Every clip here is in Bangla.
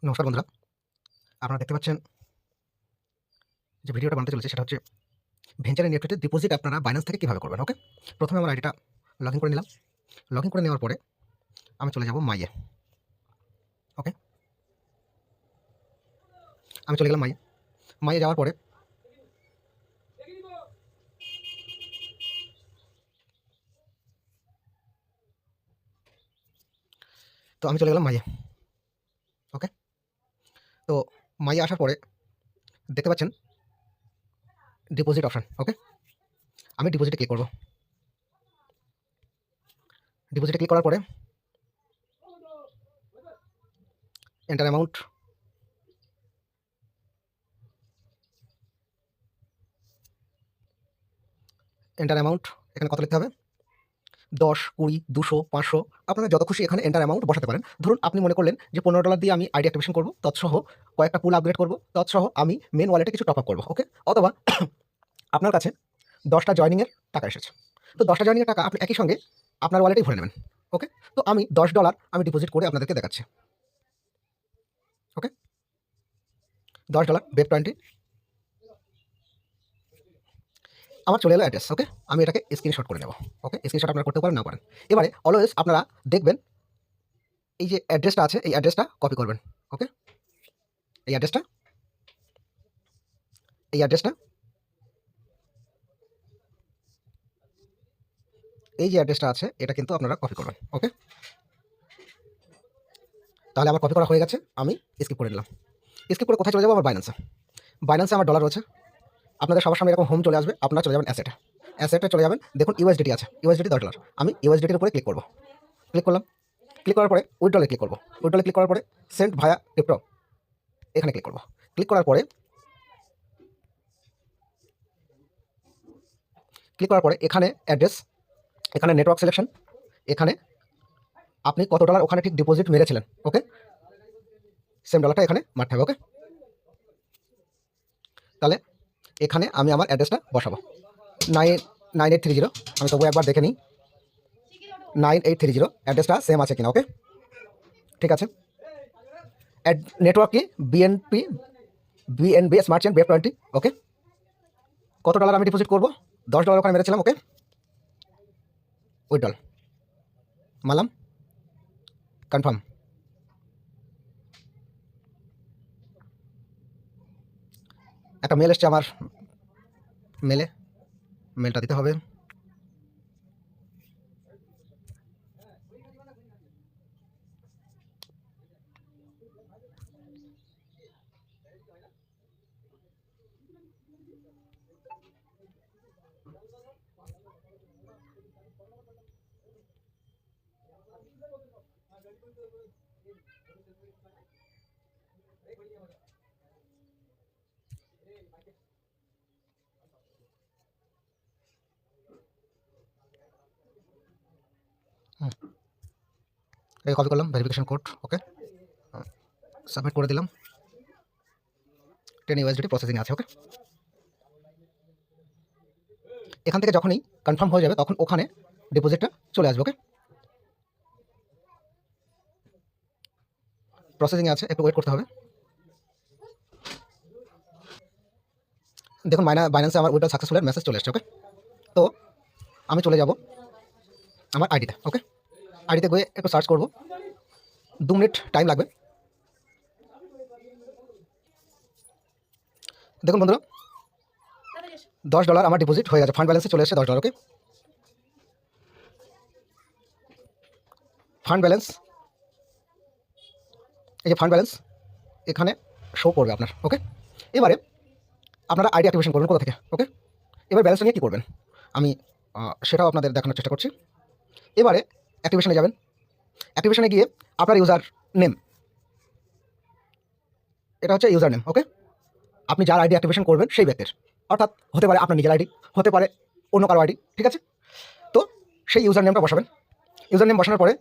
নমস্কার বন্ধুরা, আপনারা দেখতে পাচ্ছেন যে ভিডিওটা বানাতে চলেছে সেটা হচ্ছে ভেঞ্চার ইনভেস্টমেন্টে ডিপোজিট আপনারা বাইন্যান্স থেকে কিভাবে করবেন। ওকে, প্রথমে আমার আইডিটা লগইন করে নিলাম। লগইন করে নেওয়ার পরে আমি চলে যাব মাইয়ে। ওকে, আমি চলে গেলাম মাইয়ে। মাইয়ে যাওয়ার পরে তো আমি চলে গেলাম মাইয়ে। ওকে, তো মাইয়ে আসার পরে দেখতে পাচ্ছেন ডিপোজিট অপশন। ওকে, আমি ডিপোজিটে ক্লিক করব। ডিপোজিটে ক্লিক করার পরে এন্টার অ্যামাউন্ট, এন্টার অ্যামাউন্ট এখানে কত লিখতে হবে? 10, 20, 200, 500 আপনারা যত খুশি এখানে এন্টার অ্যামাউন্ট বসাতে পারেন। ধরুন আপনি মনে করলেন যে $15 দিয়ে আমি আইডি অ্যাক্টিভেশন করব, তৎসহ কয়েকটা পুল আপগ্রেড করব, তৎসহ আমি মেইন ওয়ালেটে কিছু টপ আপ করব। ওকে, অথবা আপনার কাছে 10টা জয়েনিংয়ের টাকা এসেছে, তো 10টা জয়েনিংয়ের টাকা আপনি একই সঙ্গে আপনার ওয়ালেটেই ভরে নেবেন। ওকে, তো আমি $10 আমি ডিপোজিট করে আপনাদেরকে দেখাচ্ছি। ওকে, $10 BEP20 আমার চলে এলো অ্যাড্রেস। ওকে, আমি এটাকে স্ক্রিনশট করে নেব। ওকে, স্ক্রিনশট আপনারা করতে পারেন, না পারেন। এবারে অলওয়েজ আপনারা দেখবেন এই যে অ্যাড্রেসটা আছে, এই অ্যাড্রেসটা কপি করবেন। ওকে, এই অ্যাড্রেসটা এই অ্যাড্রেসটা এই যে অ্যাড্রেসটা আছে এটা কিন্তু আপনারা কপি করবেন। ওকে, তাহলে আমার কপি করা হয়ে গেছে, আমি স্কিপ করে নিলাম। স্কিপ করে কোথায় চলে যাবো? আমার বাইন্যান্সে। বাইন্যান্সে আমার ডলার রয়েছে। আপনাদের সবার সামনে এরকম হোম চলে আসবে, আপনারা চলে যাবেন অ্যাসেটে। অ্যাসেটে চলে যাবেন, দেখুন ইউএসডিটি আছে, ইউএসডিটি $10। আমি ইউএসডিটির উপরে ক্লিক করব। ক্লিক করলাম। ক্লিক করার পরে উইথড্রলে ক্লিক করব। উইথড্রলে ক্লিক করার পরে সেন্ড ভায়া ক্রিপ্টো এখানে ক্লিক করব। ক্লিক করার পরে এখানে অ্যাড্রেস, এখানে নেটওয়ার্ক সিলেকশন, এখানে আপনি কত ডলার ওখানে ঠিক ডিপোজিট মেরেছিলেন। ওকে, সেম ডলারটা এখানে মারতে হবে। ওকে, তাহলে এখানে আমি আমার অ্যাড্রেসটা বসাবো 9830। আমি তবু একবার দেখে নিই 9830 অ্যাড্রেসটা সেম আছে কিনা। ওকে, ঠিক আছে। নেটওয়ার্ক কি? BNB smart chain BEP20। ওকে, কত ডলার আমি ডিপোজিট করবো? $10 ওখানে মেরেছিলাম। ওকে, উইথড্রল মারলাম, কনফার্ম। একটা মেল এসছে আমার মেলটা দিতে হবে। এই কপি করলাম, ভেরিফিকেশন কোড। ওকে, সাবমিট করে দিলাম। 10 USDT প্রসেসিং আছে। ওকে, এখান থেকে যখনই কনফার্ম হয়ে যাবে তখন ওখানে ডিপোজিটটা চলে আসবে। ওকে, প্রসেসিংয়ে আছে, একটু ওয়েট করতে হবে। দেখুন বাইন্যান্সে আমার উইথড্রল সাকসেসফুলের মেসেজ চলে এসেছে। ওকে, তো আমি চলে যাব আমার আইডিতে। ওকে, আইডিতে গিয়ে একটু সার্চ করব, 2 মিনিট টাইম লাগবে। দেখুন বন্ধুরা, $10 আমার ডিপোজিট হয়ে গেছে, ফান্ড ব্যালেন্সে চলে এসেছে $10। ওকে, ফান্ড ব্যালেন্স, এই যে ফান্ড ব্যালেন্স এখানে শো করবে আপনার। ওকে, এবারে আপনারা আইডি অ্যাক্টিভেশন করবেন কোথা থেকে। ওকে, এবার ব্যালেন্সটা নিয়ে কী করবেন আমি সেটাও আপনাদের দেখানোর চেষ্টা করছি। এবারে অ্যাক্টিভেশনে যাবেন। অ্যাক্টিভেশনে গিয়ে আপনার ইউজার নেম, এটা হচ্ছে ইউজার নেম। ওকে, আপনি যার আইডি অ্যাক্টিভেশন করবেন সেই ব্যক্তির, অর্থাৎ হতে পারে আপনার নিজের আইডি, হতে পারে অন্য কারো আইডি। ঠিক আছে, তো সেই ইউজার নেমটা বসাবেন। ইউজার নেম বসানোর পরে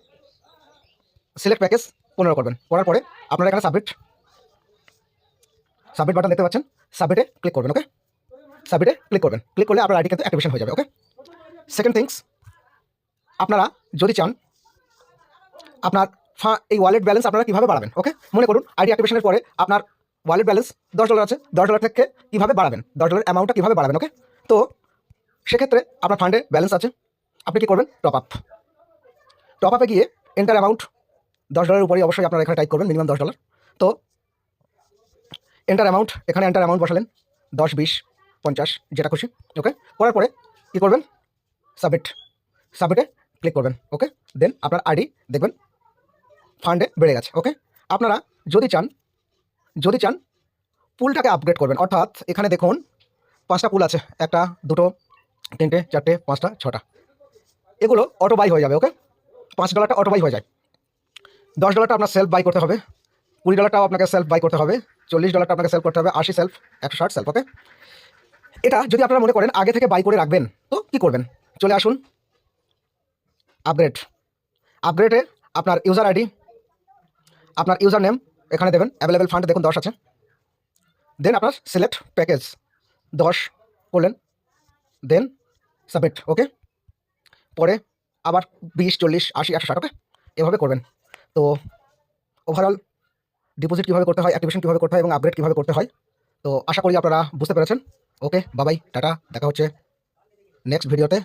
সিলেক্ট প্যাকেজ 15 করবেন। করার পরে আপনারা এখানে সাবমিট বাটন দেখতে পাচ্ছেন, সাবমিটে ক্লিক করবেন। ওকে, সাবমিটে ক্লিক করবেন। ক্লিক করলে আপনার আইডি কিন্তু অ্যাক্টিভেশন হয়ে যাবে। ওকে, সেকেন্ড থিংস, আপনারা যদি চান আপনার এই ওয়ালেট ব্যালেন্স আপনারা কীভাবে বাড়াবেন। ওকে, মনে করুন আইডি অ্যাক্টিভেশনের পরে আপনার ওয়ালেট ব্যালেন্স $10 আছে, $10 থেকে কীভাবে বাড়াবেন, $10 অ্যামাউন্টটা কীভাবে বাড়াবেন। ওকে, তো সেক্ষেত্রে আপনার ফান্ডে ব্যালেন্স আছে, আপনি কী করবেন, টপ আপে গিয়ে এন্টার অ্যামাউন্ট $10 উপরেই অবশ্যই আপনারা এখানে টাইপ করবেন মিনিমাম $10। তো এন্টার অ্যামাউন্ট, এখানে এন্টার অ্যামাউন্ট বসালেন 10, 20, 50 যেটা খুশি। ওকে, করার পরে কী করবেন, সাবমিটে ক্লিক করবেন। ওকে, দেন আপনার আইডি দেখবেন ফান্ডে বেড়ে গেছে। ওকে, আপনারা যদি চান পুলটাকে আপগ্রেড করবেন, অর্থাৎ এখানে দেখুন 5টা পুল আছে, 1, 2, 3, 4, 5, 6টা, এগুলো অটো বাই হয়ে যাবে। ওকে, $5টা অটো বাই হয়ে যায়, $10টা আপনার সেলফ বাই করতে হবে, $20টাও আপনাকে সেলফ বাই করতে হবে, $40টা আপনাকে সেলফ করতে হবে, 80 সেলফ, 160 সেলফ। ওকে, এটা যদি আপনারা মনে করেন আগে থেকে বাই করে রাখবেন, তো কি করবেন, চলে আসুন আপগ্রেডে আপনার ইউজার আইডি, আপনার ইউজার নেম এখানে দেবেন, অ্যাভেলেবেল ফান্ড দেখুন 10 আছে, দেন আপনার সিলেক্ট প্যাকেজ 10 করলেন, দেন সাবমিট। ওকে, পরে আবার 20, 40, 80, 160। ওকে, এভাবে করবেন। তো ওভারঅল ডিপোজিট কীভাবে করতে হয়, অ্যাক্টিভেশন কীভাবে করতে হয় এবং আপগ্রেড কীভাবে করতে হয়, তো আশা করি আপনারা বুঝতে পেরেছেন। ওকে, বাবাই, টাটা, দেখা হচ্ছে নেক্সট ভিডিওতে।